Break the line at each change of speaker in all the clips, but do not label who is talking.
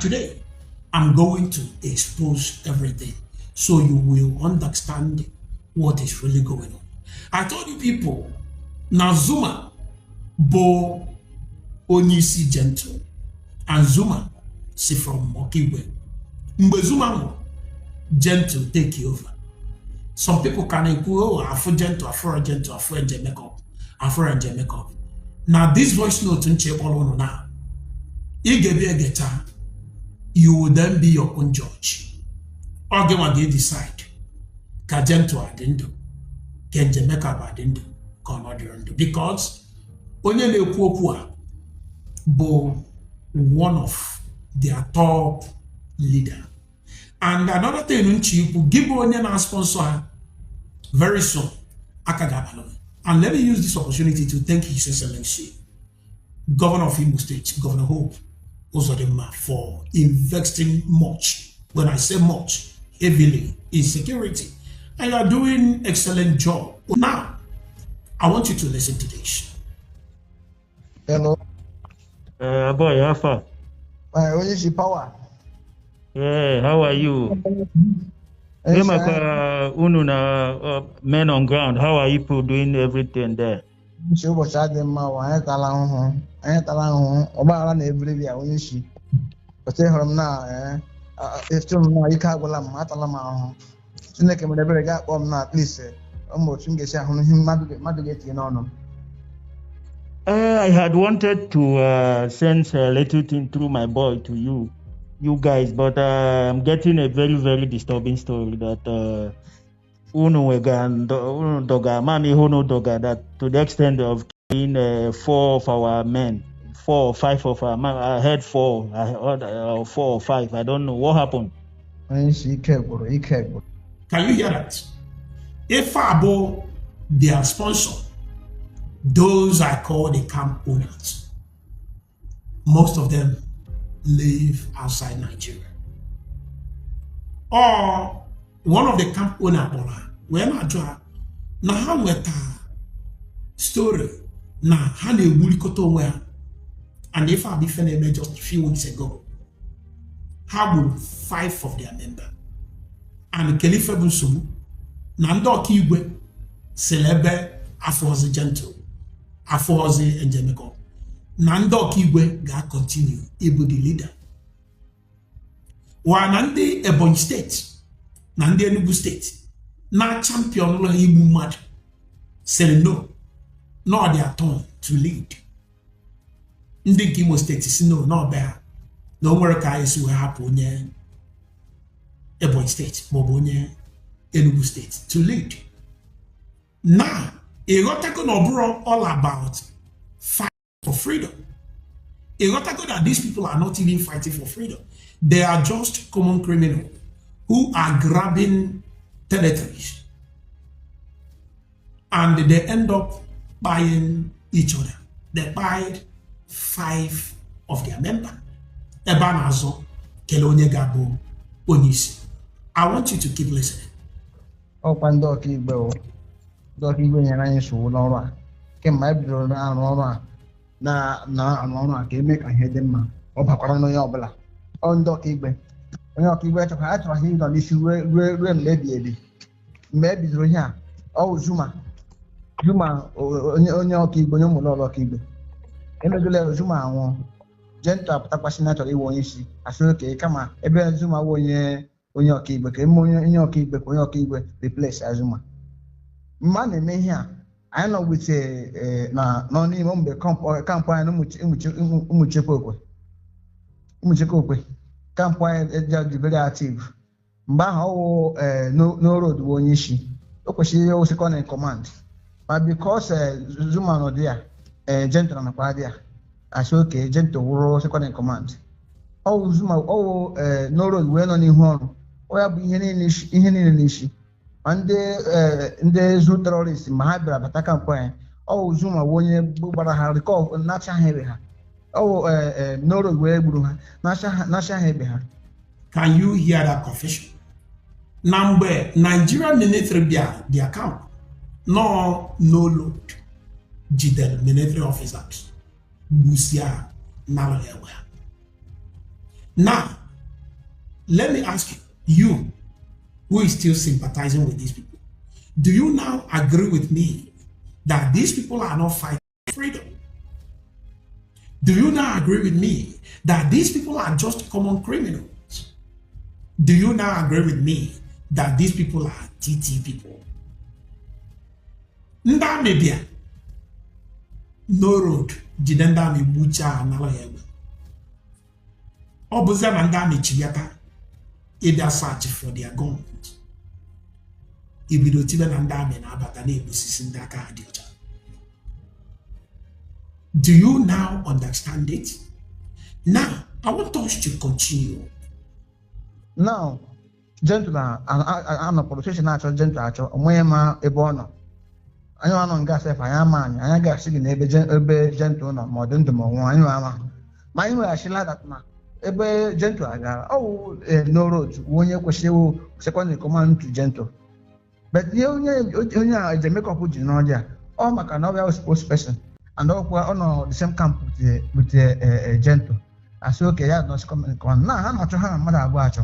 today, I'm going to expose everything so you will understand what is really going on. I told you people, now Zuma bo Onyisi gentle and Zuma see from Mokiwe. Mbe Zuma mo gentle take you over. Some people can go, Afro gentle, Afro gentle, Afro and makeup, Afro and makeup. Now this voice note in Chepolo now. You give a guitar, you will then be your own judge. Or get what they decide. Ka gentle adendo, Kenje makeup adendo, Konodirondo. Because onye le bo one of their top leader. And another thing, you give onye na sponsor very soon. Akagabalo. And let me use this opportunity to thank His Excellency, Governor of Imo State, Governor Hope Uzodinma, for investing much. When I say much, heavily in security. And you are doing excellent job. Now, I want you to listen to this.
Hello.
Boy, how far?
What is the power?
Yeah, how are you? Unu na men on ground. How are you people doing everything there?
She was at the mouth. I ain't alone. About every day. When she, but tell her now, if still now you can't go on Matalama. So, next, I'm never got on at least. Almost you get him, Madugate, you know.
I had wanted to send a little thing through my boy to you guys, but I'm getting a very, very disturbing story that Unuwega and Doga, Mami Hono Doga, that to the extent of killing 4 of our men, 4 or 5 of our men. I heard 4, I heard 4 or 5. I don't know what happened.
Can you
hear that? If Abo, their sponsor, those I call the camp owners, most of them live outside Nigeria. Or one of the camp owners, when I draw, na ha weta story, na ha ne wulikoto where, and if I be finished just a few weeks ago, how would 5 of their members, and Khalifa Bunsumu, Nando Kiwe, Celebe, Afoze Gentle, Afoze and Jemeko. Nando Kiwe ga continue, Ibu the leader. Nande Ebonyi State, Nande Enugu State, na champion lo Ibu mad, say no, not their turn to lead. Ndi Imo State is no bear. No work is will happen in Ebonyi State, Mobonye, Enugu State to lead. Now, Egotako no all about fight for freedom. Egotako that these people are not even fighting for freedom. They are just common criminals who are grabbing territories. And they end up buying each other. They buy 5 of their members. Ebanazo, Kelonye Gabo, Onyisi. I want you to keep listening.
Open door key bell. Doki when you're in so long. Can my brother na can make a head or Paparano Yobla. On Doki Bay. When you're keep to hatch or him on issue maybe. Maybe through here. Oh, Zuma, on your key, but no more key. And Zuma. Gentle tapasinatori wonyishi asoke kama ebe Zuma wonye okigbe ke onye okigbe ko onye okigbe replace Azuma man eme here I know with na no ni mo mbe camp anyị umuchekokwe camp anyị just very active mgbe ahụ no road wonyishi o kwesịrị o second in command but because Zuma no there Gentle na kwa there Ashoke Gentle wụrụ second in command. Oh Zuma no road wee nọ n'ihu ọrụ. O ya bụ ihe niile n'ishi. Ma ndị zu terrorist ma ha bịara bata kampụ anyị. Oh Zuma onye gbara ha recall nacha ha ebe ha. Oh no road wee gburu ha nacha ha ebe ha.
Can you hear that confession? Na mgbe Nigerian military bịa their camp no load jidere military officers. Busia Nalawa. Now, let me ask you who is still sympathizing with these people, do you now agree with me that these people are not fighting for freedom? Do you now agree with me that these people are just common criminals? Do you now agree with me that these people are TT people? Nda mebia no road jidenda mi bucha analo yegbe. Obuza na nda mi chiyata either search for their guns. Ibido tibe na nda mi na abata na ebusisi nda ka adiocha. Do you now understand it? Now, I want us to continue.
Now, gentle, I'm a politician, gentle, Moyama, Ebono. I know I'm gas if I am man, I got singing a gentle, more than the one. My way, I shall that now. Ebe gentle, I got, no roads, when you question second command to gentle. But you are the makeup with Genodia, or Macanovia spokesperson. And all were on the same camp with the gentle. I said, okay, yeah, no comment. Now, I'm not sure mother watch.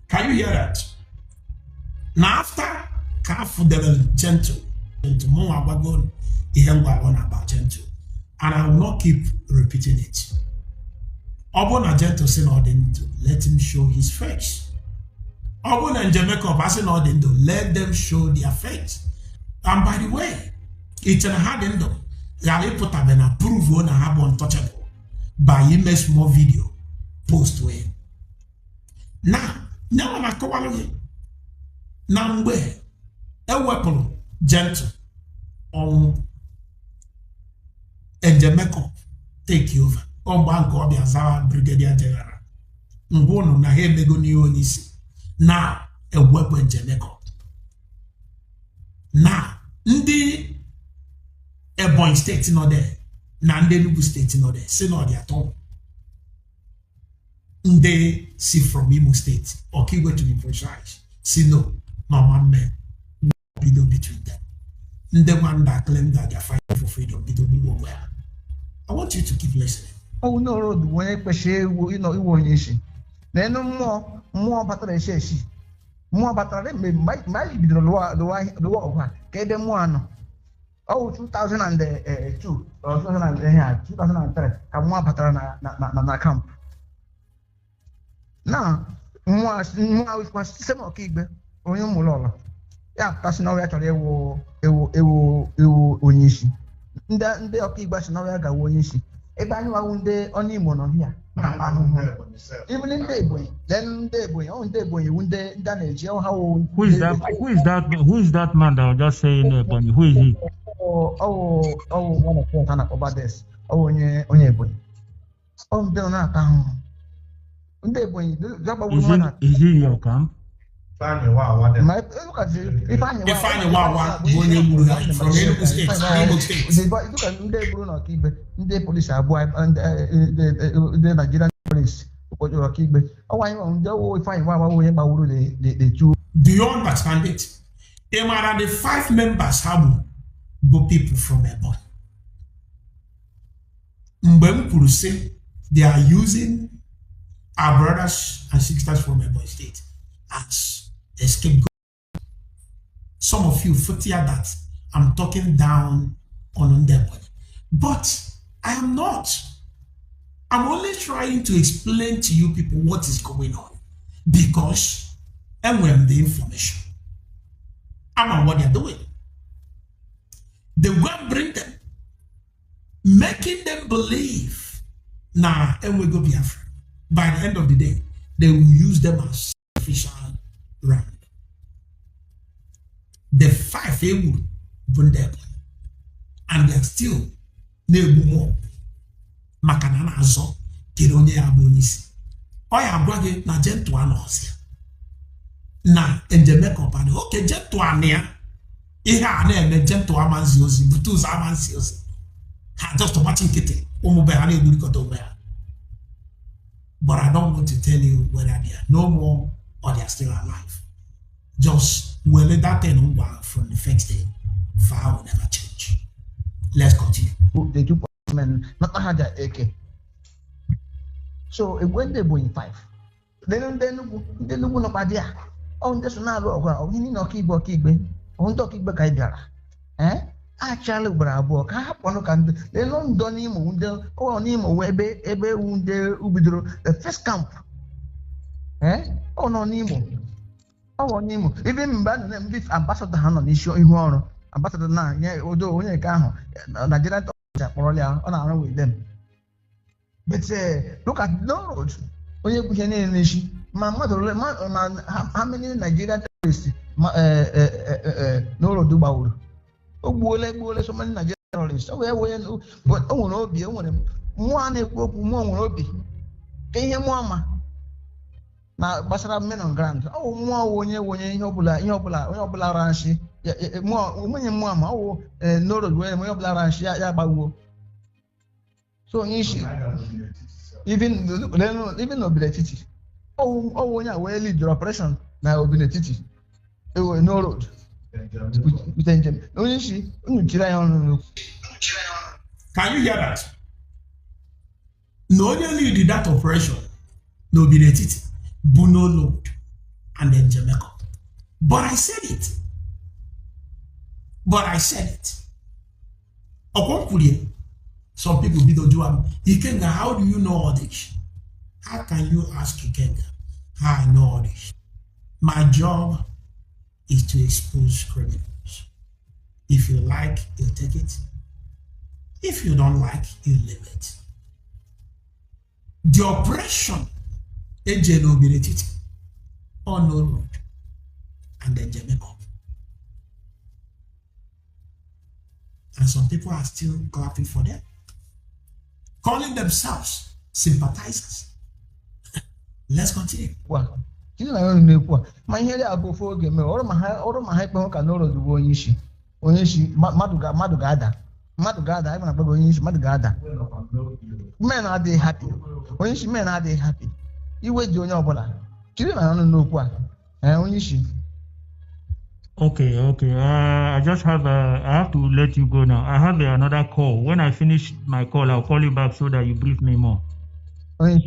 Can you hear that? Now, after careful the gentle, into more about God, he on about gentle. And I will not keep repeating it. Obon gentle say no to let him show his face. Obon and Jamaica passing no to let them show their face. And by the way, it's a hard end. Yali put up an approve one and have untouchable by image more video post way. Now I'm a kowalogi. Now where a weapon gentle on and Jamaica take you over. On bank or the Azara Brigadier General. Mbono na he mego ni onisi. Now a weapon Jamaica. Now ndi Ebonyi State in order, Nande Enugu State in order, say no at all. They see from Imo State, or Kiwe to be precise, see no man below between them. The one that claim that they're fighting for freedom, they don't know where. I want you to keep listening.
Oh no, road when I share, you know, you won't issue. Then no more battery she. More battery might be the law, get them one. 2002 or 2003, I'm one pattern na camp. Now, more was some of Kigbe, or you Mulola. Yeah, that's now actually Onishi. The Okibash now I got Onishi. If I knew I wouldn't day only mono here. Even in Dayboy, then Dayboy, on Dayboy, you wouldn't damage how.
Who is that man that was just saying Ebonyi? Who is he?
One of them about this. Onye boy. They're not town.
Is he in your camp?
Look at if I
from Enugu State.
Look at the Bruno Kibe, the police are boy and the Nigerian police. Oh, I know if I want the two.
Do you understand it? There are the 5 members have people from Ebonyi. Mbem say they are using our brothers and sisters from Ebonyi State as a scapegoat. Some of you fear that I'm talking down on them, but I am not. I'm only trying to explain to you people what is going on, because and when the information, I know what they're doing. They will bring them, making them believe, and we go be afraid. By the end of the day, they will use them as official round. The 5 they will bring them, and they're still more. Makanana azo kironye abonisi. Oya abwage na gentle anosia. Na enjeme company. Okay, gentle ania. Iha ane gentle amanziosi. Butus amanziosi. Ha just watching kete. Omube hane ebulikoto obea. But I don't want to tell you whether they are no more or they are still alive. Just well that thing from the first day. Fire will never change. Let's continue.
They do men not had that AK. So when they Ebonyi 5, then Enugu no padia. On the Sonalo or Hini no Kibo, on Tokiba Kaidara. Actually, Bravo, Kapono can they don't him wounded or him Webe, Ebe wounded Ubidro, the first camp. Oh no, Nemo. Oh, Nemo. Even Ban this ambassador Hanon is showing one ambassador now, yeah, although when you can, Nigeria on our with them. But look at no roads. When you put your name in my mother, how many Nigerian terrorists no road do Bauru? Oh, Bole, so many Nigerian terrorists. Oh, well, but oh, no, be one obi. Can you, Mama? Now, Basara men on ground. Oh, more when Yobula Ranchi, more women, Mama, oh, no road where Yobula Ranchi, Yabawo. So, even nobility. Oh, when you well lead your operation, now nobility. No road. With engine. Only she, can you
hear that? No only did that operation, nobility, Buno load, and then Jamaica. But I said it. Some people be the do Ikenga, how do you know all this? How can you ask Ikenga how I know all this? My job is to expose criminals. If you like, you take it. If you don't like, you leave it. The operation, Ejenobility, on no road, and then Jamaica. And some people are still clapping for them, calling themselves sympathizers. Let's continue.
Well, you know, my head up before game, or my hype can no do Onishi, Madugada, I'm not going to Madugada. Men are they happy? Onishi men are they happy? You wait, you know, Bola. Children, I don't know what. Onishi.
Okay. I have to let you go now. I have another call. When I finish my call, I'll call you back so that you brief me more.
Yeah,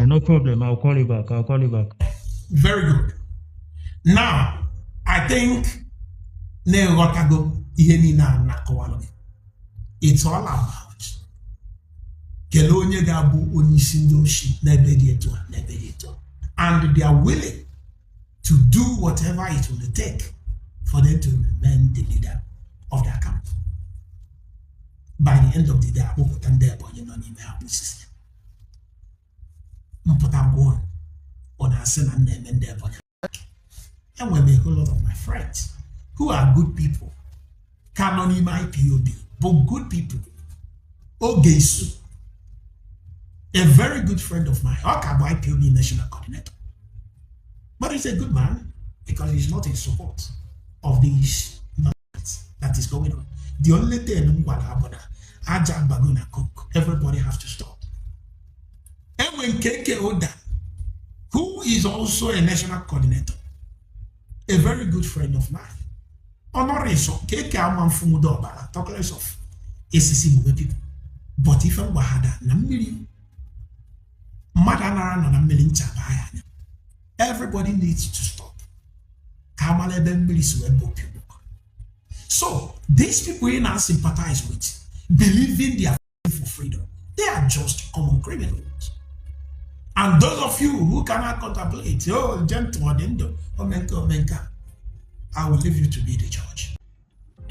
no problem. I'll call you back.
Very good. Now, I think it's all about and they are willing to do whatever it will take for them to remain the leader of their camp. By the end of the day, I will put on there, but you know, in my system. I put on on our son and name and there, and when a whole lot of my friends who are good people, cannot in my POB, but good people. Ogesu, a very good friend of mine, Okabo POB national coordinator. But he's a good man because he's not in support of these nonsense that is going on. The only thing everybody has to stop. And when KK Oda, who is also a national coordinator, a very good friend of mine, Honoreso, KK Amanfumudo Obara, talk less of ACC people. But if I'm Wahada, Namili, Madanara, Namilin Chabaya, everybody needs to stop. So, these people you now sympathize with, believing they are for freedom, they are just common criminals. And those of you who cannot contemplate, oh, gentlemen, Omenka, I will leave you to be the judge.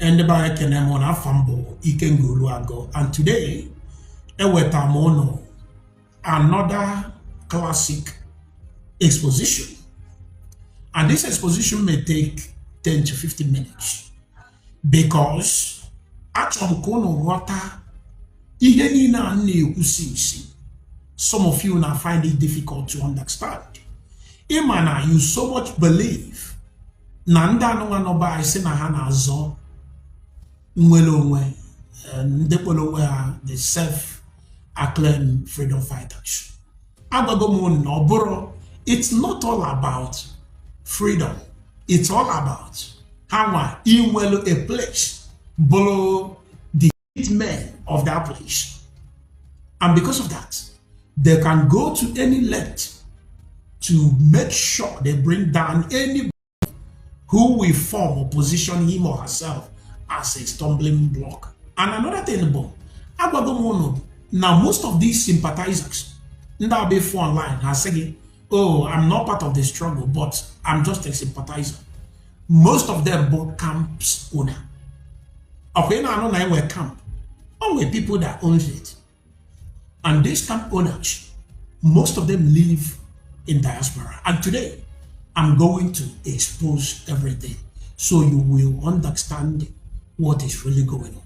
And the Bayakenemona Fambo, Ikenga Uruegu, and today, Ewetamono, another classic exposition. And this exposition may take 10 to 15 minutes because some of you now find it difficult to understand. Imana, you so much believe Nanda no one by Senahana Zo Mwelonwe and the self-acclaimed freedom fighters. It's not all about freedom. It's all about how a place below the men of that place. And because of that, they can go to any length to make sure they bring down any who will form or position him or herself as a stumbling block. And another thing about now most of these sympathizers that before online are saying, oh, I'm not part of the struggle, but I'm just a sympathizer. Most of them bought camps owner. Okay, now I know where camp. Only people that owns it. And these camp owners, most of them live in diaspora. And today, I'm going to expose everything so you will understand what is really going on.